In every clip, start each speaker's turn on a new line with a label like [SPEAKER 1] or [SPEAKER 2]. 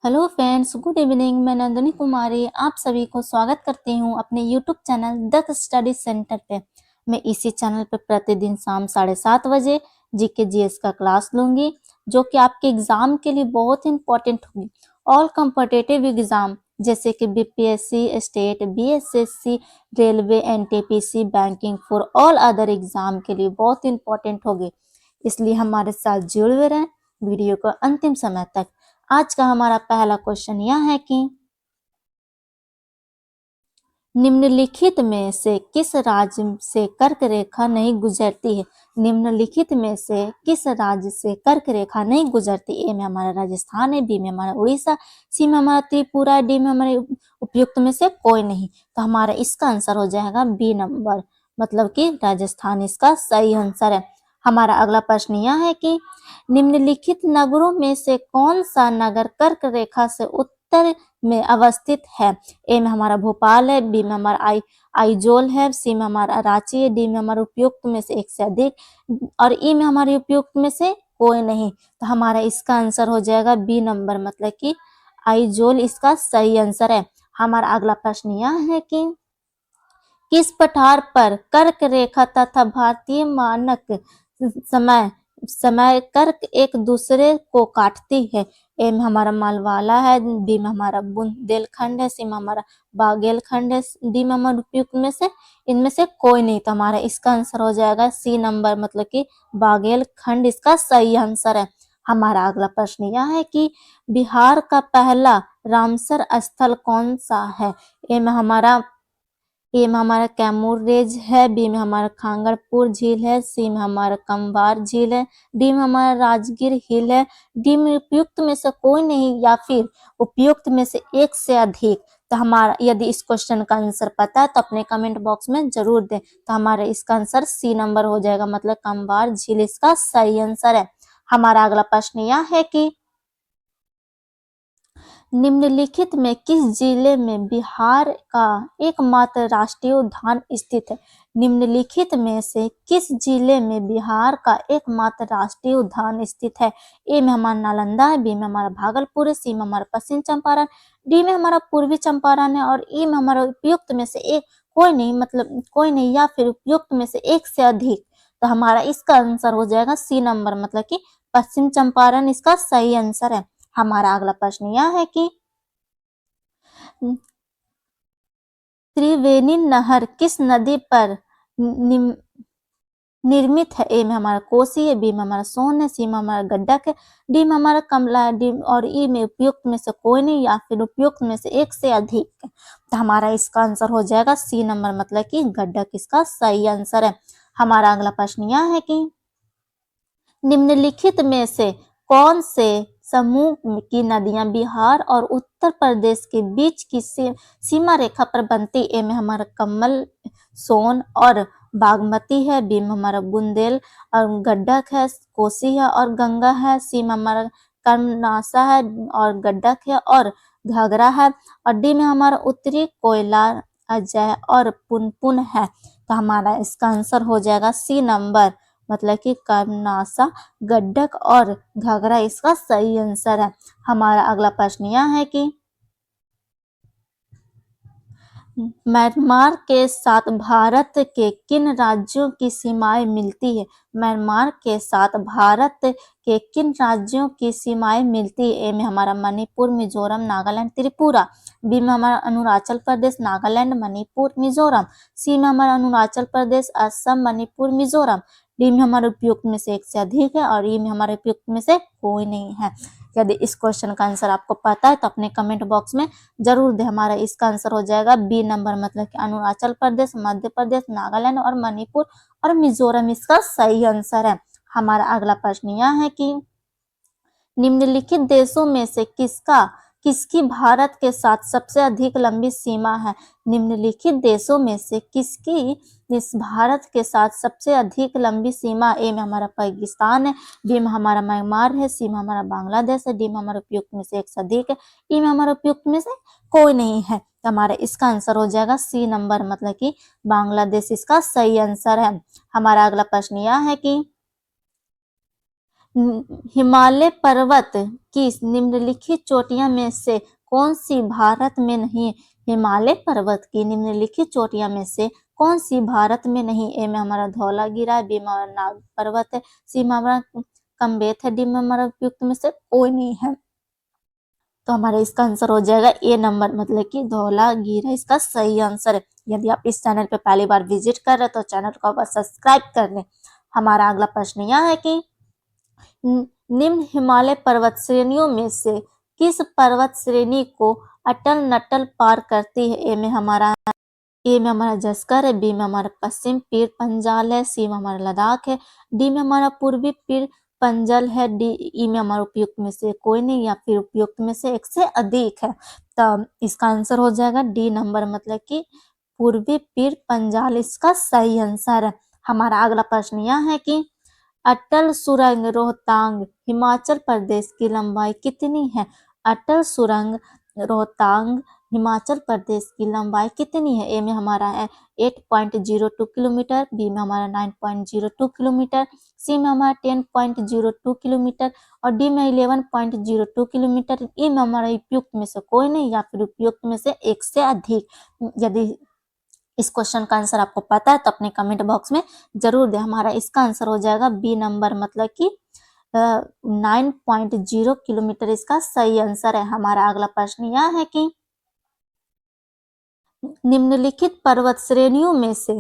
[SPEAKER 1] Hello friends, good evening. मैं नंदिनी कुमारी आप सभी को स्वागत करती हूँ अपने YouTube channel the study centre पे। मैं इसी चैनल पे प्रतिदिन शाम 7:30 बजे जीके जीएस का क्लास लूंगी, जो कि आपके एग्जाम के लिए बहुत इंपॉर्टेंट होगी। ऑल कॉम्पिटिटिव एग्जाम जैसे कि BPSC, state, BSSC, railway, NTPC, banking for all other exam के लिए बहुत इंपॉर्टेंट होगी। इसलिए हमारे साथ जुड़े रहें वीडियो को अंतिम समय तक। आज का हमारा पहला क्वेश्चन यह है कि निम्नलिखित में से किस राज्य से कर्क रेखा नहीं गुजरती है। निम्नलिखित में से किस राज्य से कर्क रेखा नहीं गुजरती। ए में हमारा राजस्थान है, बी में हमारा उड़ीसा, सी में हमारा त्रिपुरा, डी में हमारे उपयुक्त में से कोई नहीं। तो हमारा इसका आंसर हो जाएगा बी नंबर, मतलब कि राजस्थान इसका सही आंसर है। हमारा अगला प्रश्न यह है कि निम्नलिखित नगरों में से कौन सा नगर कर्क रेखा से उत्तर में अवस्थित है। ए में हमारा भोपाल है, बी में हमारा आइजोल है, सी में हमारा रांची है, डी में हमारा उपयुक्त में से एक से अधिक और ई में हमारे उपयुक्त में से कोई नहीं। तो हमारा इसका आंसर हो जाएगा बी नंबर, मतलब कि आइजोल इसका सही आंसर है। हमारा अगला प्रश्न यह है कि किस पठार पर कर्क रेखा तथा भारतीय मानक समय समय कर्क एक दूसरे को काटती है। ए में हमारा मालवाला है, बी में हमारा बुंदेलखंड है, सी में हमारा बागेलखंड है, डी में हमारा उपयुक्त में से इनमें से कोई नहीं। तो हमारा इसका आंसर हो जाएगा सी नंबर, मतलब कि बागेलखंड इसका सही आंसर है। हमारा अगला प्रश्न यह है कि बिहार का पहला रामसर स्थल कौन सा है। ए में हमारा कैमूर रेंज है, बी में हमारा खांगरपुर झील है, सी में हमारा कंबार झील है, डी में हमारा राजगीर हिल है, डी में उपयुक्त में से कोई नहीं या फिर उपयुक्त में से एक से अधिक। तो हमारा यदि इस क्वेश्चन का आंसर पता है तो अपने कमेंट बॉक्स में जरूर दें। तो हमारा इसका आंसर सी नंबर हो जाएगा, मतलब कंबार झील इसका सही आंसर है। हमारा अगला प्रश्न यह है कि निम्नलिखित में किस जिले में बिहार का एकमात्र राष्ट्रीय उद्यान स्थित है। निम्नलिखित में से किस जिले में बिहार का एकमात्र राष्ट्रीय उद्यान स्थित है। ए में हमारा नालंदा है, बी में हमारा भागलपुर है, सी में हमारा पश्चिम चंपारण, डी में हमारा पूर्वी चंपारण है और ई में हमारा उपयुक्त में से एक कोई नहीं, मतलब कोई नहीं या फिर उपयुक्त में से एक से अधिक। तो हमारा इसका आंसर हो जाएगा सी नंबर, मतलब कि पश्चिम चंपारण इसका सही आंसर है। हमारा अगला प्रश्न यह है कि त्रिवेणी नहर किस नदी पर निर्मित है। ए में हमारा कोसी है, बी में हमारा सोन है, सी में हमारा गंडक है, डी में हमारा कमला है, डी और ई में उपयुक्त में से कोई नहीं या फिर उपयुक्त में से एक से अधिक। तो हमारा इसका आंसर हो जाएगा सी नंबर, मतलब कि गंडक इसका सही आंसर है। हमारा अगला प्रश्न यह है कि निम्नलिखित में से कौन से समूह की नदियां बिहार और उत्तर प्रदेश के बीच की सीमा रेखा पर बनती। ए में हमारा कमल, सोन और बागमती है, बी में हमारा बुंदेल और गंडक है, कोसी है और गंगा है, सी में हमारा कर्मनासा है और गंडक है और घाघरा है और डी में हमारा उत्तरी कोयला, अजय और पुनपुन है। तो हमारा इसका आंसर हो जाएगा सी नंबर, मतलब कि कर्मनासा, गंडक और घाघरा इसका सही आंसर है। हमारा अगला प्रश्न यह है कि म्यांमार के साथ भारत के किन राज्यों की सीमाएं मिलती है। म्यांमार के साथ भारत के किन राज्यों की सीमाएं मिलती है। ए में हमारा मणिपुर, मिजोरम, नागालैंड, त्रिपुरा, बी में हमारा अरुणाचल प्रदेश, नागालैंड, मणिपुर, मिजोरम, सी में हमारा अरुणाचल प्रदेश, असम, मणिपुर, मिजोरम, डी में हमारे उपयुक्त में से एक से अधिक है और ई में हमारे उपयुक्त में से कोई नहीं है। यदि इस क्वेश्चन का आंसर आपको पता है तो अपने कमेंट बॉक्स में जरूर दे। हमारा इसका आंसर हो जाएगा बी नंबर, मतलब कि अरुणाचल प्रदेश, मध्य प्रदेश, नागालैंड और मणिपुर और मिजोरम इसका सही आंसर है। हमारा अगला प्रश्न यह है कि निम्नलिखित देशों में से किसकी भारत के साथ सबसे अधिक लंबी सीमा है। निम्नलिखित देशों में से किसकी इस भारत के साथ सबसे अधिक लंबी सीमा। ए में हमारा पाकिस्तान है, बी में हमारा म्यांमार है, सी में हमारा बांग्लादेश है, डी में हमारा उपयुक्त में से एक से अधिक है, ई में हमारा उपयुक्त में से कोई नहीं है। तो हमारा इसका आंसर हो जाएगा सी नंबर, मतलब कि बांग्लादेश इसका सही आंसर है। हमारा अगला प्रश्न यह है कि हिमालय पर्वत की निम्नलिखित चोटियों में से कौन सी भारत में नहीं है? हिमालय पर्वत की निम्नलिखित चोटियों में से कौन सी भारत में नहीं? ए में हमारा धौलागिरा, बी में हमारा नाग पर्वत है, सी में हमारा कम्बेत है, डी में हमारा उपयुक्त में से कोई नहीं है। तो हमारा इसका आंसर हो जाएगा ए नंबर, मतलब कि धौलागिरा इसका सही आंसर है। यदि आप इस चैनल पे पहली बार विजिट कर रहे हैं तो चैनल को सब्सक्राइब कर लें। हमारा अगला प्रश्न यह है कि निम्न हिमालय पर्वत श्रेणियों में से किस पर्वत श्रेणी को अटल नटल पार करती है? ए में हमारा जस्कर है, बी में हमारा पश्चिम पीर पंजाल है, सी में हमारा लद्दाख है, डी में हमारा पूर्वी पीर पंजल है, डी ई में हमारा उपयुक्त में से कोई नहीं या फिर उपयुक्त में से एक से अधिक है। तो इसका आंसर हो जाएगा डी नंबर, मतलब कि पूर्वी पीर पंजाल इसका सही आंसर है। हमारा अगला प्रश्न यह है कि अटल सुरंग रोहतांग हिमाचल प्रदेश की लंबाई कितनी है? अटल सुरंग रोहतांग हिमाचल प्रदेश की लंबाई कितनी है? ए में हमारा है 8.02 किलोमीटर, बी में हमारा 9.02 किलोमीटर, सी में हमारा 10.02 किलोमीटर और डी में 11.02 किलोमीटर। ई में हमारा उपयुक्त में से कोई नहीं या फिर उपयुक्त में से एक से अधिक। यदि इस क्वेश्चन का आंसर आपको पता है तो अपने कमेंट बॉक्स में जरूर दें। हमारा इसका आंसर हो जाएगा बी नंबर, मतलब कि 9.0 किलोमीटर इसका सही आंसर है। हमारा अगला प्रश्न यह है कि निम्नलिखित पर्वत श्रेणियों में से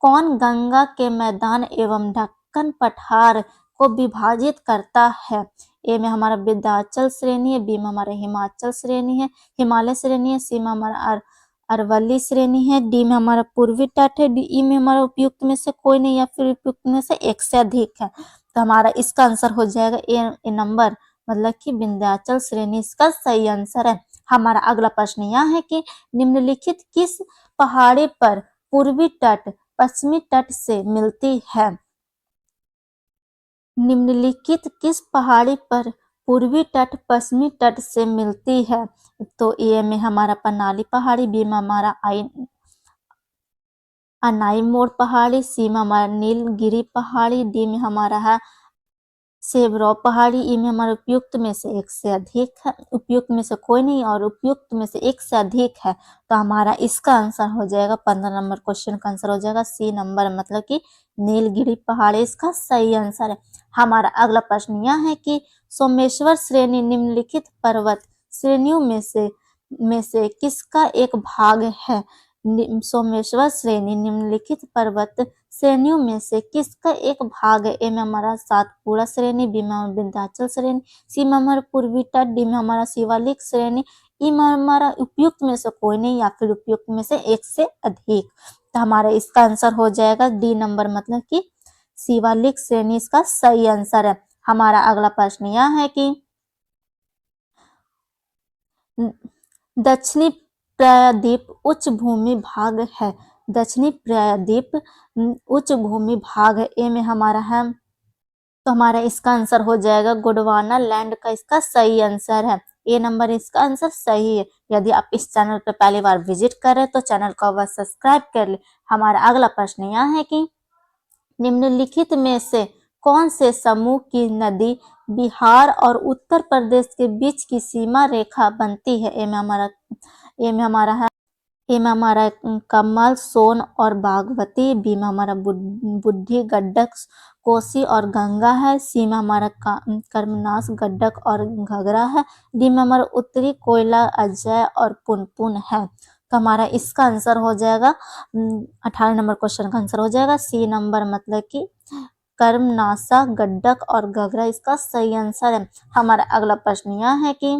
[SPEAKER 1] कौन गंगा के मैदान एवं ढक्कन पठार को विभाजित करता है? ए में हमारा विंध्याचल श्रेणी है, बी में हमारा हिमाचल श्रेणी है, हिमालय श्रेणी है, सी में हमारा अरवली श्रेणी है, डी में हमारा पूर्वी तट है, डी ई में हमारा उपयुक्त में से कोई नहीं या फिर उपयुक्त में से एक से अधिक है। तो हमारा इसका आंसर हो जाएगा ए नंबर, मतलब कि विंध्याचल श्रेणी इसका सही आंसर है। हमारा अगला प्रश्न यह है कि निम्नलिखित किस पहाड़ी पर पूर्वी तट पश्चिमी तट से मिलती है? निम्नलिखित किस पहाड़ी पर पूर्वी तट पश्चिमी तट से मिलती है? तो ए में हमारा पनाली पहाड़ी, बी में हमारा अनाई मोड़ पहाड़ी, सी में हमारा नीलगिरी पहाड़ी, डी में हमारा है सेवरॉ पहाड़ी, ई में हमारा उपयुक्त में से एक से अधिक है, उपयुक्त में से कोई नहीं और उपयुक्त में से एक से अधिक है। तो हमारा इसका आंसर हो जाएगा 15 नंबर क्वेश्चन का आंसर हो जाएगा सी नंबर, मतलब कि नीलगिरी पहाड़ी इसका सही आंसर है। हमारा अगला प्रश्न यह है कि सोमेश्वर श्रेणी निम्नलिखित पर्वत श्रेणियों में से किसका एक भाग है? सोमेश्वर श्रेणी निम्नलिखित पर्वत श्रेणियों में से किसका एक भाग है? ए में हमारा सातपुड़ा श्रेणी, बी में हमारा विंध्याचल श्रेणी, सी में हमारा पूर्वी तट, डी में हमारा शिवालिक श्रेणी, ई में हमारा उपयुक्त में से कोई नहीं या फिर उपयुक्त में से एक से अधिक। तो हमारा इसका आंसर हो जाएगा डी नंबर, मतलब कि शिवालिक श्रेणी इसका सही आंसर है। हमारा अगला प्रश्न यह है कि दक्षिणी प्रायद्वीप उच्च भूमि भाग है। दक्षिणी प्रायद्वीप उच्च भूमि भाग है। ए में हमारा है, तो हमारा इसका आंसर हो जाएगा गोंडवाना लैंड का इसका सही आंसर है। ए नंबर इसका आंसर सही है। यदि आप इस चैनल पर पहली बार विजिट कर रहे हैं तो चैनल को अवश्य सब्सक्राइब कर ले। हमारा अगला प्रश्न यह है कि निम्नलिखित में से कौन से समूह की नदी बिहार और उत्तर प्रदेश के बीच की सीमा रेखा बनती है? ए में हमारा कमल, सोन और बागमती, बी में हमारा बुद्धि, गंडक, कोसी और गंगा है, सी में हमारा कर्मनाश, गंडक और घाघरा है, डी में हमारा उत्तरी कोयला, अजय और पुनपुन है। तो हमारा इसका आंसर हो जाएगा 18 नंबर क्वेश्चन का आंसर हो जाएगा सी नंबर, मतलब कि कर्मनाशा, गंडक और घाघरा इसका सही आंसर है। हमारा अगला प्रश्न यह है कि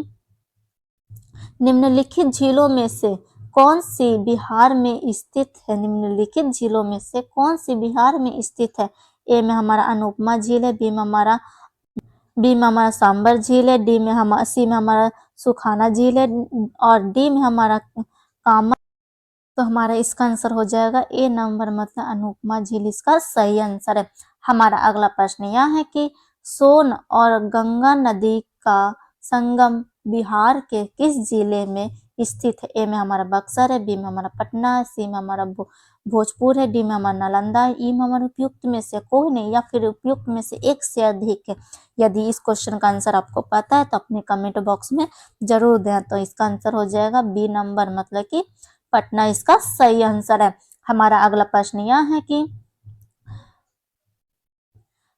[SPEAKER 1] निम्नलिखित झीलों में से कौन सी बिहार में स्थित है? निम्नलिखित झीलों में से कौन सी बिहार में स्थित है? ए में हमारा अनुपमा झील है, बी में हमारा सांबर झील है, सी में हमारा सुखाना झील है और डी में हमारा कामत। तो हमारा इसका आंसर हो जाएगा ए नंबर, मतलब अनुपमा झील इसका सही आंसर है। हमारा अगला प्रश्न यह है कि सोन और गंगा नदी का संगम बिहार के किस जिले में स्थित है? ए में हमारा बक्सर है, बी में हमारा पटना है, सी में हमारा भोजपुर है, डी में हमारा नालंदा है, ई में हमारा उपयुक्त में से कोई नहीं या फिर उपयुक्त में से एक से अधिक है। यदि इस क्वेश्चन का आंसर आपको पता है तो अपने कमेंट बॉक्स में जरूर दें। तो इसका आंसर हो जाएगा बी नंबर, मतलब कि पटना इसका सही आंसर है। हमारा अगला प्रश्न यह है कि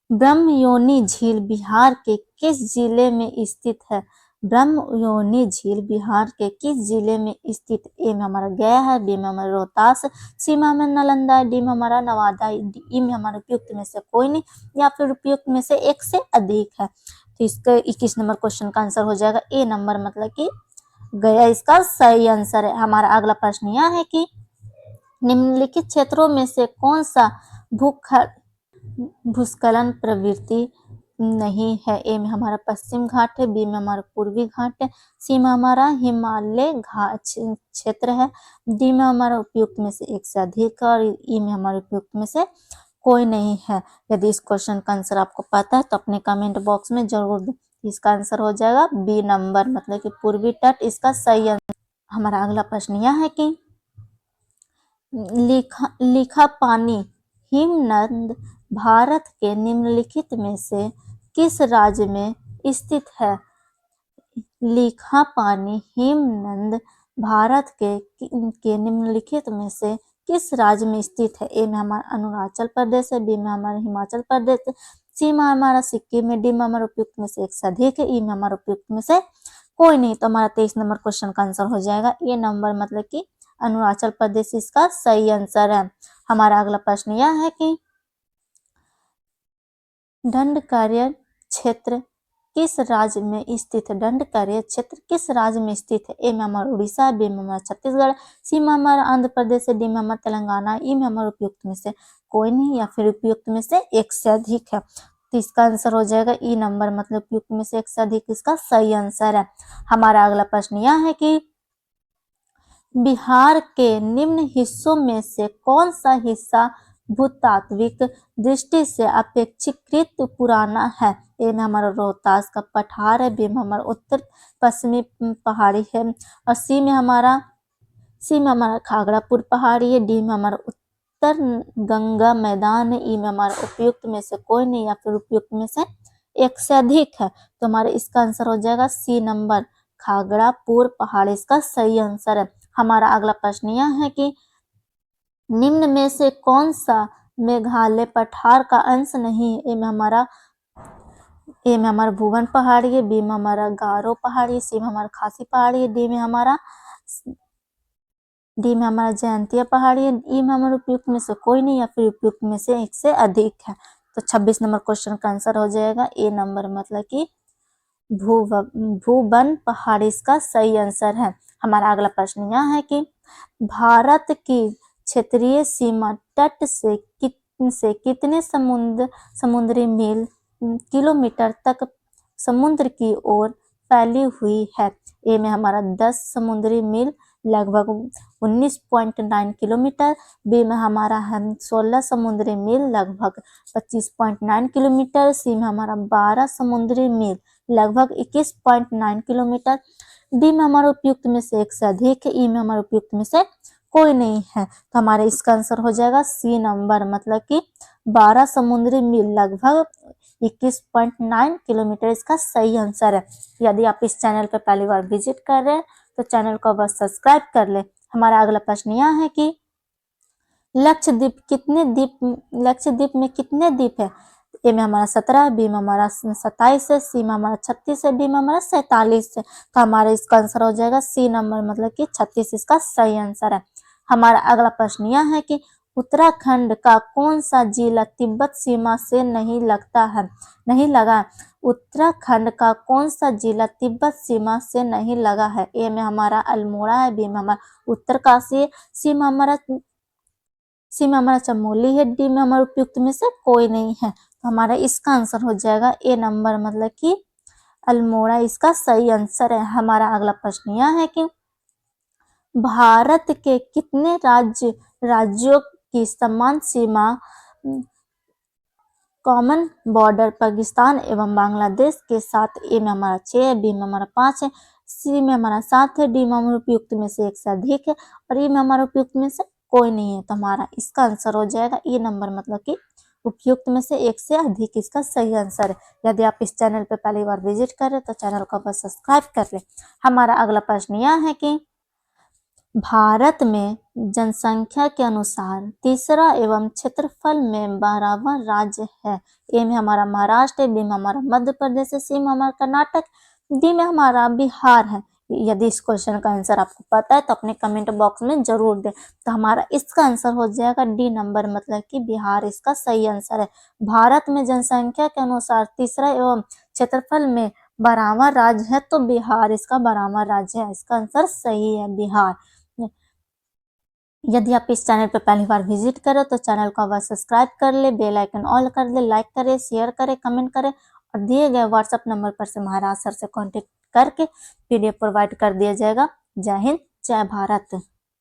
[SPEAKER 1] ब्रह्मयोनी झील बिहार के किस जिले में स्थित है? ब्रह्मयोनी झील बिहार के किस जिले में स्थित? ए में हमारा गया है, बी में हमारा रोहतास, सी में हमारा नालंदा, डी में हमारा नवादा, ई में हमारा उपयुक्त में से कोई नहीं या फिर उपयुक्त में से एक से अधिक है। तो इसका 21 नंबर क्वेश्चन का आंसर हो जाएगा ए नंबर, मतलब कि गया इसका सही आंसर है। हमारा अगला प्रश्न यह है कि निम्नलिखित क्षेत्रों में से कौन सा भूस्खलन प्रवृत्ति नहीं है? ए में हमारा पश्चिम घाट है, बी में हमारा पूर्वी घाट है, सी में हमारा हिमालय घाट क्षेत्र है, डी में हमारा उपयुक्त में से एक से अधिक और ई में हमारा उपयुक्त में से कोई नहीं है। यदि इस क्वेश्चन का आंसर आपको पता है तो अपने कमेंट बॉक्स में जरूर दें। इसका आंसर हो जाएगा बी नंबर, मतलब कि पूर्वी तट इसका सही आंसर। हमारा अगला प्रश्न यह है कि लिखा पानी हिमनद भारत के निम्नलिखित में से किस राज्य में स्थित है? लिखा पानी हिमनद भारत के निम्नलिखित में से किस राज्य में स्थित है? ए में हमारा अरुणाचल प्रदेश है, बी में हमारा हिमाचल प्रदेश है, सी में हमारा सिक्किम है, डी में हमारा उपयुक्त में से एक से अधिक है, ई में हमारा उपयुक्त में से कोई नहीं। तो हमारा 23 नंबर क्वेश्चन का आंसर हो जाएगा ए नंबर, मतलब कि अरुणाचल प्रदेश इसका सही आंसर है। हमारा अगला प्रश्न यह है कि दंडकारण्य क्षेत्र किस राज्य में स्थित है? दंडकारण्य क्षेत्र किस राज्य में स्थित है? ए में हमारा उड़ीसा, बी में हमारा छत्तीसगढ़, सी में हमारा आंध्र प्रदेश, डी में हमारा तेलंगाना, ई में हमारा उपयुक्त में से कोई नहीं या फिर उपयुक्त में से एक से अधिक है। तो इसका आंसर हो जाएगा ई नंबर, मतलब उपयुक्त में से एक से अधिक इसका सही आंसर है। हमारा अगला प्रश्न यह है कि बिहार के निम्न हिस्सों में से कौन सा हिस्सा भूतात्विक दृष्टि से अपेक्षाकृत पुराना है? ए में हमारा रोहतास का पठार है, बी में हमारा उत्तर पश्चिमी पहाड़ी है और सी में हमारा खागड़ापुर पहाड़ी है, डी में हमारा उत्तर गंगा मैदान है, ई में हमारा उपयुक्त में से कोई नहीं या फिर उपयुक्त में से एक से अधिक है। तो हमारे इसका आंसर हो जाएगा सी नंबर, खागड़ापुर पहाड़ी इसका सही आंसर है। हमारा अगला प्रश्न यह है कि निम्न में से कौन सा मेघालय पठार का अंश नहीं है? ए में हमारा भुवन पहाड़ी है, बी में हमारा गारो पहाड़ी है, सी में हमारा खासी पहाड़ी है, डी में हमारा जयंतिया पहाड़ी है, ई में हमारा उपयुक्त में से कोई नहीं या फिर उपयुक्त में से एक से अधिक है। तो 26 नंबर क्वेश्चन का आंसर हो जाएगा ए नंबर, मतलब कि भुवन पहाड़ी इसका सही आंसर है। हमारा अगला प्रश्न यह है कि भारत की क्षेत्रीय सीमा तट से कितने समुद्री मील किलोमीटर तक समुद्र की ओर फैली हुई है? ए में हमारा 10 समुद्री मील लगभग 19.9 किलोमीटर, बी में हमारा 16 समुद्री मील लगभग 25.9 किलोमीटर, सी में हमारा 12 समुद्री मील लगभग 21.9 किलोमीटर, डी में हमारा उपयुक्त में से एक से अधिक है, ई में हमारा उपयुक्त में से कोई नहीं है। तो हमारा इसका आंसर हो जाएगा सी नंबर, मतलब कि 12 समुद्री मील लगभग 21.9 किलोमीटर इसका सही आंसर है। यदि आप इस चैनल पर पहली बार विजिट कर रहे हैं तो चैनल को बस सब्सक्राइब कर ले। हमारा अगला प्रश्न यह है कि लक्षद्वीप में कितने द्वीप है? ए में हमारा 17, बी में हमारा 27 है, सी में हमारा 36 है, डी में हमारा 47 है। तो हमारा इसका आंसर हो जाएगा सी नंबर, मतलब कि 36 इसका सही आंसर है। हमारा अगला प्रश्न यह है कि उत्तराखंड का कौन सा जिला तिब्बत सीमा से नहीं लगा? उत्तराखंड का कौन सा जिला तिब्बत सीमा से नहीं लगा है? ए में हमारा अल्मोड़ा है, बी में हमारा उत्तरकाशी है, सी में हमारा चमोली है, डी में हमारा उपयुक्त में से कोई नहीं है। तो हमारा इसका आंसर हो जाएगा ए नंबर, मतलब कि अल्मोड़ा इसका सही आंसर है। हमारा अगला प्रश्न यह है कि भारत के कितने राज्यों की समान सीमा कॉमन बॉर्डर पाकिस्तान एवं बांग्लादेश के साथ? ए में हमारा 6 है, बी में हमारा 5 है, सी में हमारा 7 है, डी में हमारा उपयुक्त में से 1 से अधिक है और ई में हमारा उपयुक्त में से कोई नहीं है। तो हमारा इसका आंसर हो जाएगा ई नंबर, मतलब कि उपयुक्त में से 1 से अधिक इसका सही आंसर है। यदि आप इस चैनल पर पहली बार विजिट करें तो चैनल को बस सब्सक्राइब कर ले। हमारा अगला प्रश्न यह है कि भारत में जनसंख्या के अनुसार तीसरा एवं क्षेत्रफल में 12वां राज्य है। ए में हमारा महाराष्ट्र है, बी में हमारा मध्य प्रदेश है, सी में हमारा कर्नाटक, डी में हमारा बिहार है। यदि इस क्वेश्चन का आंसर आपको पता है तो अपने कमेंट बॉक्स में जरूर दें। तो हमारा इसका आंसर हो जाएगा डी नंबर, मतलब कि बिहार इसका सही आंसर है। भारत में जनसंख्या के अनुसार तीसरा एवं क्षेत्रफल में 12वां राज्य है, तो बिहार इसका 12वां राज्य है। इसका आंसर सही है बिहार। यदि आप इस चैनल पर पहली बार विजिट करें तो चैनल को अवश्य सब्सक्राइब कर ले, बेल आइकन ऑल कर ले, लाइक करें, शेयर करें, कमेंट करें और दिए गए व्हाट्सएप नंबर पर से महाराज सर से कांटेक्ट करके पीडीएफ प्रोवाइड कर दिया जाएगा। जय हिंद, जय भारत।